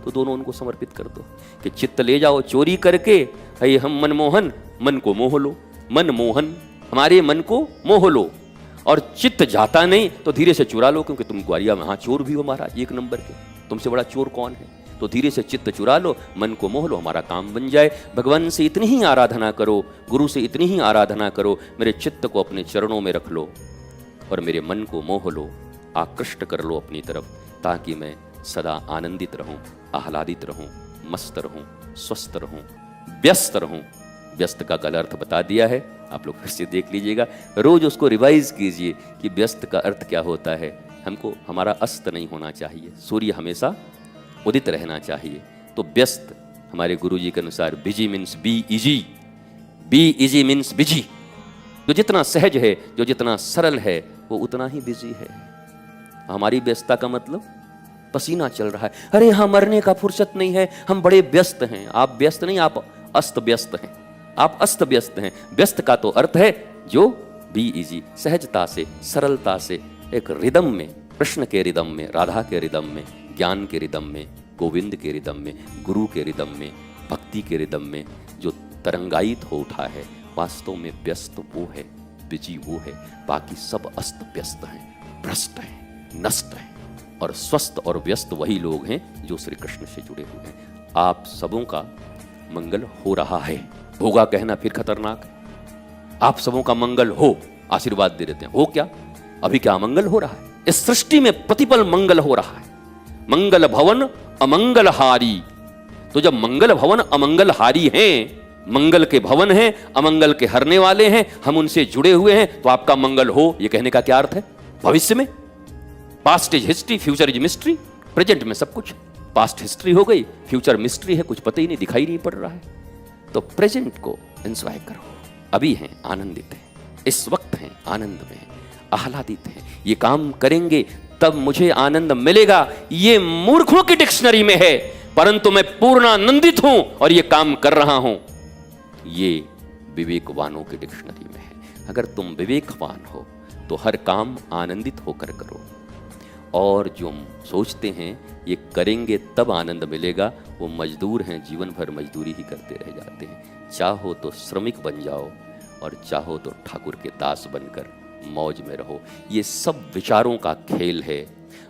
तो दोनों उनको समर्पित कर दो कि चित्त ले जाओ चोरी करके, है हम मनमोहन, मन को मोह लो, मन मोहन, हमारे मन को मोह लो। और चित्त जाता नहीं तो धीरे से चुरा लो, क्योंकि तुम ग्वालिया में हाँ चोर भी हो महाराज, एक नंबर के, तुमसे बड़ा चोर कौन है। तो धीरे से चित्त चुरा लो, मन को मोह लो, हमारा काम बन जाए। भगवान से इतनी ही आराधना करो, गुरु से इतनी ही आराधना करो, मेरे चित्त को अपने चरणों में रख लो और मेरे मन को मोह लो, आकृष्ट कर लो अपनी तरफ, ताकि मैं सदा आनंदित रहूं, आह्लादित रहूं, मस्त रहूं, स्वस्थ रहूं, व्यस्त रहूं। व्यस्त का गलत अर्थ बता दिया है, आप लोग फिर से देख लीजिएगा, रोज उसको रिवाइज कीजिए कि व्यस्त का अर्थ क्या होता है। हमको हमारा अस्त नहीं होना चाहिए, सूर्य हमेशा उदित रहना चाहिए। तो व्यस्त हमारे गुरुजी के अनुसार busy means be easy, be easy means busy. जो जितना सहज है, जो जितना सरल है, वो उतना ही बिजी है। हमारी व्यस्तता का मतलब पसीना चल रहा है, अरे यहाँ मरने का फुर्सत नहीं है, हम बड़े व्यस्त हैं। आप व्यस्त नहीं, आप अस्त व्यस्त हैं, आप अस्त व्यस्त हैं। व्यस्त का तो अर्थ है जो बी इजी, सहजता से, सरलता से, एक रिदम में, कृष्ण के रिदम में, राधा के रिदम में, ज्ञान के रिदम में, गोविंद के रिदम में, गुरु के रिदम में, भक्ति के रिदम में जो तरंगायित हो उठा है। वास्तव में व्यस्त वो है, बिजी वो है, बाकी सब अस्त व्यस्त हैं, भ्रष्ट हैं, नष्ट हैं। और स्वस्थ और व्यस्त वही लोग हैं जो श्री कृष्ण से जुड़े हुए हैं। आप सबों का मंगल हो रहा है, होगा कहना फिर खतरनाक है। आप सबों का मंगल हो, आशीर्वाद दे देते हैं, हो क्या, अभी क्या मंगल हो रहा है। इस सृष्टि में प्रतिपल मंगल हो रहा है। मंगल भवन अमंगल हारी। तो जब मंगल भवन अमंगल हारी हैं, मंगल के भवन हैं, अमंगल के हरने वाले हैं, हम उनसे जुड़े हुए हैं, तो आपका मंगल हो, ये कहने का क्या अर्थ है। भविष्य में past is history, future is mystery. Present में सब कुछ पास्ट हिस्ट्री हो गई, फ्यूचर मिस्ट्री है, कुछ पता ही नहीं, दिखाई नहीं पड़ रहा है। तो प्रेजेंट को एंजॉय करो, अभी हैं, आनंदित हैं, इस वक्त हैं, आनंद में हैं, आह्लादित हैं। ये काम करेंगे तब मुझे आनंद मिलेगा, ये मूर्खों की डिक्शनरी में है, परंतु मैं पूर्ण आनंदित हूं और ये काम कर रहा हूं, ये विवेकवानों की डिक्शनरी में है। अगर तुम विवेकवान हो तो हर काम आनंदित होकर करो, और जो सोचते हैं ये करेंगे तब आनंद मिलेगा, वो मजदूर हैं, जीवन भर मजदूरी ही करते रह जाते हैं। चाहो तो श्रमिक बन जाओ और चाहो तो ठाकुर के दास बनकर मौज में रहो। ये सब विचारों का खेल है।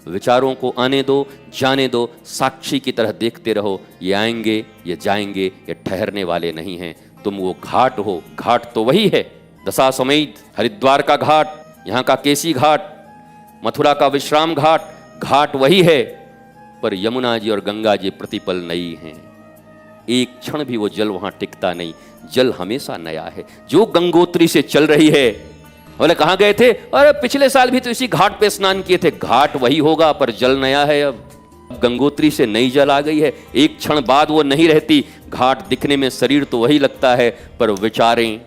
विचारों को आने दो, जाने दो, साक्षी की तरह देखते रहो। ये आएंगे, ये जाएंगे, ये ठहरने वाले नहीं हैं। तुम वो घाट हो, घाट तो वही है, दशाश्वमेध, हरिद्वार का घाट, यहाँ का केसी घाट, मथुरा का विश्राम घाट, घाट वही है, पर यमुना जी और गंगा जी प्रतिपल नई हैं। एक क्षण भी वो जल वहां टिकता नहीं, जल हमेशा नया है। जो गंगोत्री से चल रही है, बोले कहाँ गए थे, अरे पिछले साल भी तो इसी घाट पे स्नान किए थे, घाट वही होगा पर जल नया है। अब गंगोत्री से नई जल आ गई है, एक क्षण बाद वो नहीं रहती। घाट दिखने में शरीर तो वही लगता है, पर विचारें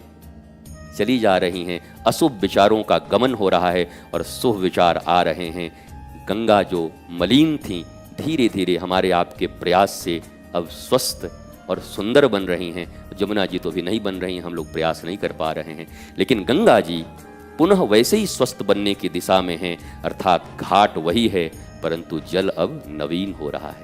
चली जा रही हैं। अशुभ विचारों का गमन हो रहा है और शुभ विचार आ रहे हैं। गंगा जो मलिन थी, धीरे धीरे हमारे आपके प्रयास से अब स्वस्थ और सुंदर बन रही हैं। जमुना जी तो भी नहीं बन रही हैं, हम लोग प्रयास नहीं कर पा रहे हैं, लेकिन गंगा जी पुनः वैसे ही स्वस्थ बनने की दिशा में हैं। अर्थात घाट वही है, परंतु जल अब नवीन हो रहा है।